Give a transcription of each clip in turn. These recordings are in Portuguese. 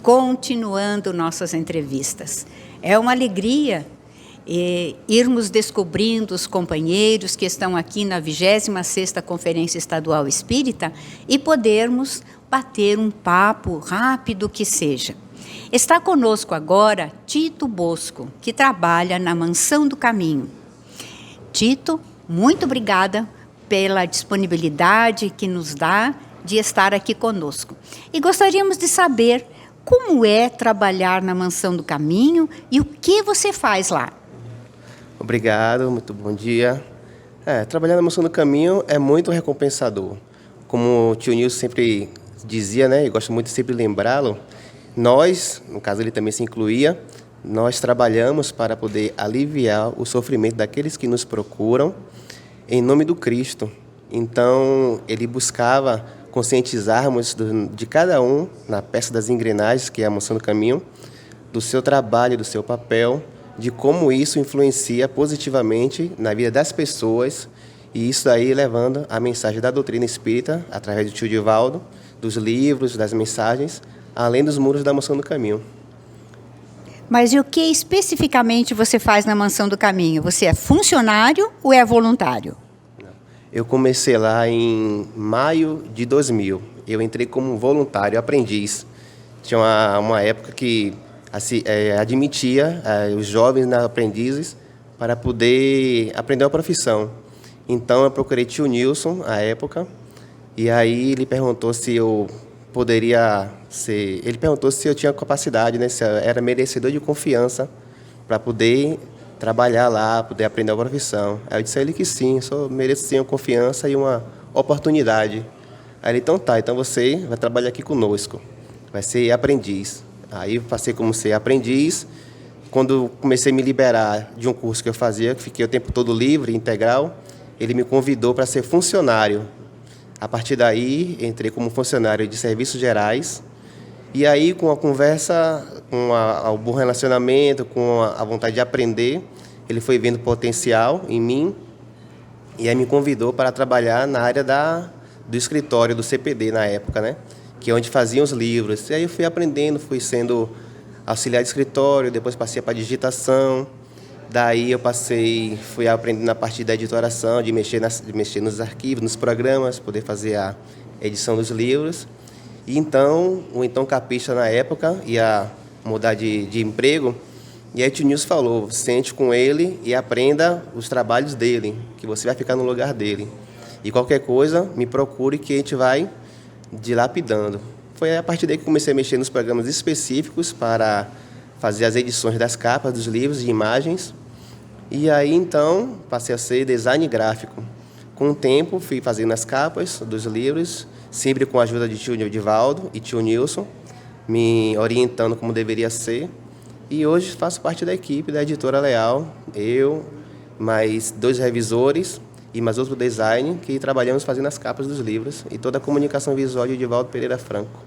continuando nossas entrevistas. É uma alegria irmos descobrindo os companheiros que estão aqui na 26ª Conferência Estadual Espírita e podermos bater um papo rápido que seja. Está conosco agora Tito Bosco, que trabalha na Mansão do Caminho. Tito, muito obrigada pela disponibilidade que nos dá de estar aqui conosco. E gostaríamos de saber como é trabalhar na Mansão do Caminho e o que você faz lá. Obrigado, muito bom dia. Trabalhar na Mansão do Caminho é muito recompensador. Como o tio Nilson sempre dizia, né, e gosto muito de sempre lembrá-lo, nós, no caso ele também se incluía, nós trabalhamos para poder aliviar o sofrimento daqueles que nos procuram em nome do Cristo. Então, ele buscava conscientizarmos de cada um, na peça das engrenagens, que é a Mansão do Caminho, do seu trabalho, do seu papel, de como isso influencia positivamente na vida das pessoas, e isso aí levando a mensagem da doutrina espírita, através do tio Divaldo, dos livros, das mensagens, além dos muros da Mansão do Caminho. Mas e o que especificamente você faz na Mansão do Caminho? Você é funcionário ou é voluntário? Eu comecei lá em maio de 2000. Eu entrei como voluntário, aprendiz. Tinha uma época que admitia os jovens aprendizes para poder aprender a profissão. Então, eu procurei tio Nilson, à época, e aí ele perguntou se eu poderia ser... Ele perguntou se eu tinha capacidade, né, se eu era merecedor de confiança para poder trabalhar lá, poder aprender a profissão. Aí eu disse a ele que sim, só mereço sim uma confiança e uma oportunidade. Aí ele, então tá, então você vai trabalhar aqui conosco, vai ser aprendiz. Aí eu passei como ser aprendiz. Quando comecei a me liberar de um curso que eu fazia, que fiquei o tempo todo livre, integral, ele me convidou para ser funcionário. A partir daí, entrei como funcionário de serviços gerais. E aí, com a conversa, com o bom relacionamento, com a vontade de aprender, ele foi vendo potencial em mim e aí me convidou para trabalhar na área do escritório do CPD na época, né? Que é onde faziam os livros. E aí eu fui aprendendo, fui sendo auxiliar de escritório, depois passei para digitação. Daí eu fui aprendendo a partir da editoração, de mexer nos arquivos, nos programas, poder fazer a edição dos livros. E então, o então capista na época ia mudar de emprego, e aí o tio Nilson falou, sente com ele e aprenda os trabalhos dele, que você vai ficar no lugar dele. E qualquer coisa, me procure que a gente vai dilapidando. Foi a partir daí que comecei a mexer nos programas específicos para fazer as edições das capas dos livros e imagens. E aí, então, passei a ser design gráfico. Com o tempo, fui fazendo as capas dos livros, sempre com a ajuda de tio Divaldo e tio Nilson, me orientando como deveria ser. E hoje faço parte da equipe da Editora Leal, eu, mais 2 revisores e mais outro design, que trabalhamos fazendo as capas dos livros e toda a comunicação visual de Divaldo Pereira Franco.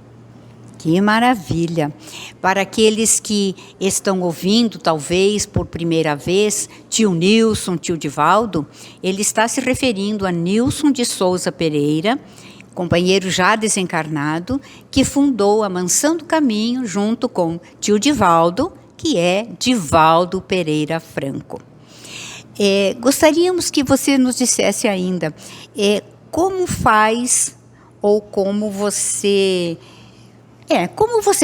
Que maravilha! Para aqueles que estão ouvindo, talvez por primeira vez, tio Nilson, tio Divaldo, ele está se referindo a Nilson de Souza Pereira, companheiro já desencarnado, que fundou a Mansão do Caminho junto com tio Divaldo, que é Divaldo Pereira Franco. Gostaríamos que você nos dissesse ainda como faz ou como você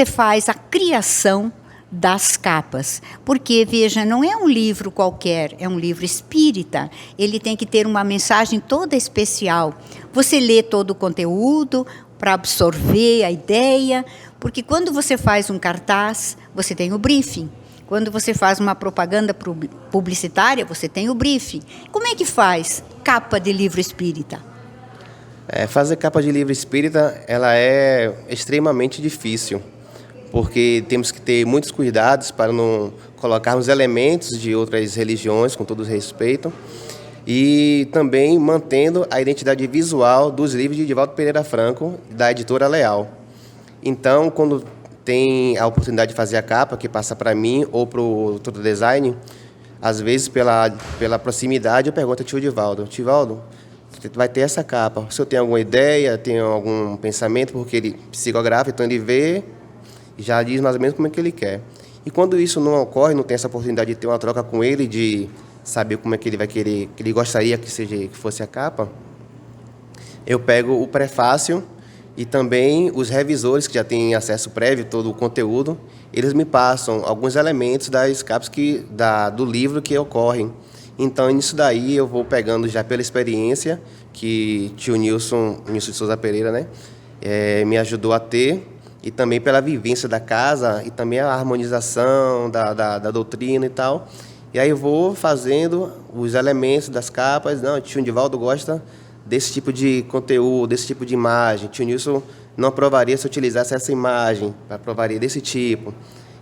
faz a criação das capas, porque, veja, não é um livro qualquer, é um livro espírita, ele tem que ter uma mensagem toda especial. Você lê todo o conteúdo para absorver a ideia, porque quando você faz um cartaz, você tem o briefing. Quando você faz uma propaganda publicitária, você tem o briefing. Como é que faz capa de livro espírita? Fazer capa de livro espírita, ela é extremamente difícil, porque temos que ter muitos cuidados para não colocarmos elementos de outras religiões, com todo respeito, e também mantendo a identidade visual dos livros de Divaldo Pereira Franco, da Editora Leal. Então, quando tem a oportunidade de fazer a capa, que passa para mim ou para o outro design, às vezes, pela proximidade, eu pergunto ao tio Divaldo, vai ter essa capa, o senhor tem alguma ideia, tem algum pensamento, porque ele psicografa, então ele vê já diz mais ou menos como é que ele quer. E quando isso não ocorre, não tem essa oportunidade de ter uma troca com ele, de saber como é que ele vai querer, que ele gostaria que fosse a capa, eu pego o prefácio e também os revisores, que já têm acesso prévio a todo o conteúdo, eles me passam alguns elementos das capas do livro que ocorrem. Então, nisso daí, eu vou pegando já pela experiência que tio Nilson de Souza Pereira, né, me ajudou a ter, e também pela vivência da casa, e também a harmonização da doutrina e tal. E aí eu vou fazendo os elementos das capas. Não, tio Divaldo gosta desse tipo de conteúdo, desse tipo de imagem. Tio Nilson não aprovaria se eu utilizasse essa imagem, aprovaria desse tipo.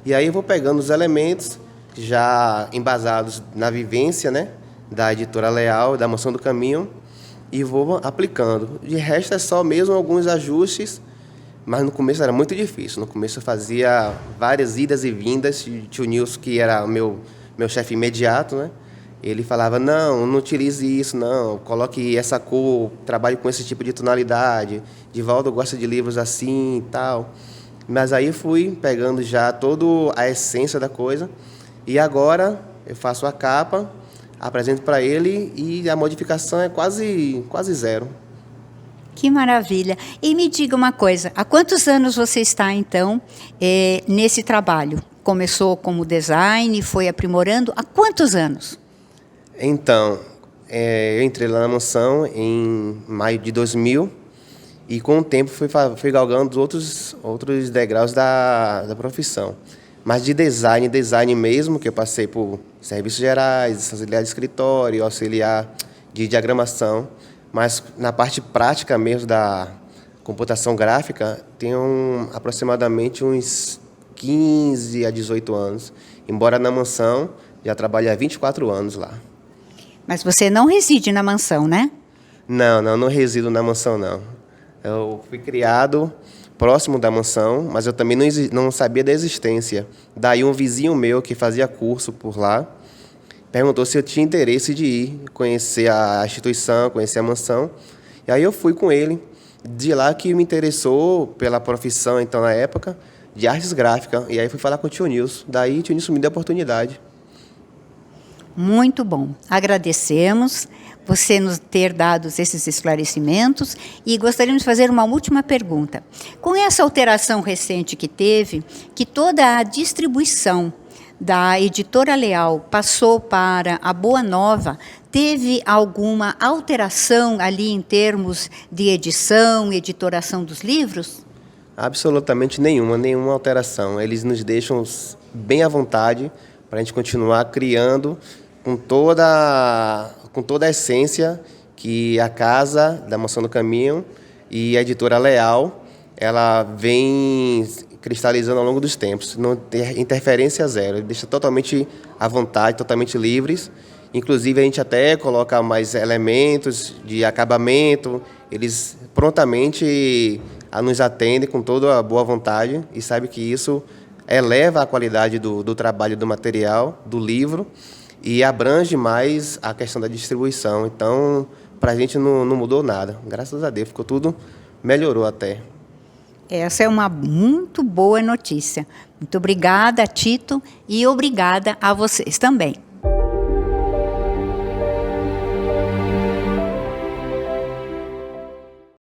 E aí eu vou pegando os elementos já embasados na vivência, né, da editora Leal, da Mansão do Caminho, e vou aplicando. De resto, é só mesmo alguns ajustes, mas no começo era muito difícil. No começo eu fazia várias idas e vindas. Tio Nilson, que era o meu chefe imediato, né, ele falava, não utilize isso, não, coloque essa cor, trabalhe com esse tipo de tonalidade, Divaldo gosta de livros assim e tal. Mas aí fui pegando já toda a essência da coisa, e agora eu faço a capa, apresento para ele, e a modificação é quase zero. Que maravilha! E me diga uma coisa, há quantos anos você está, então, nesse trabalho? Começou como design, foi aprimorando, há quantos anos? Então, eu entrei lá na mansão em maio de 2000, e com o tempo fui galgando outros degraus da profissão. Mas de design mesmo, que eu passei por serviços gerais, auxiliar de escritório, auxiliar de diagramação, mas na parte prática mesmo da computação gráfica, tenho aproximadamente uns 15 a 18 anos. Embora na mansão, já trabalho há 24 anos lá. Mas você não reside na mansão, né? Não resido na mansão, não. Eu fui criado próximo da mansão, mas eu também não sabia da existência. Daí um vizinho meu que fazia curso por lá perguntou se eu tinha interesse de ir conhecer a instituição, conhecer a mansão. E aí eu fui com ele. De lá que me interessou pela profissão, então, na época, de artes gráficas. E aí fui falar com o tio Nilson. Daí o tio Nilson me deu a oportunidade. Muito bom. Agradecemos você nos ter dado esses esclarecimentos e gostaríamos de fazer uma última pergunta. Com essa alteração recente que teve, que toda a distribuição da editora Leal passou para a Boa Nova, teve alguma alteração ali em termos de edição e editoração dos livros? Absolutamente nenhuma alteração. Eles nos deixam bem à vontade para a gente continuar criando com toda a essência que a Casa da Mansão do Caminho e a editora Leal, ela vem cristalizando ao longo dos tempos. Não tem interferência zero, deixa totalmente à vontade, totalmente livres. Inclusive, a gente até coloca mais elementos de acabamento, eles prontamente nos atendem com toda a boa vontade e sabe que isso eleva a qualidade do trabalho, do material, do livro, e abrange mais a questão da distribuição. Então, para a gente não mudou nada. Graças a Deus, melhorou até. Essa é uma muito boa notícia. Muito obrigada, Tito, e obrigada a vocês também.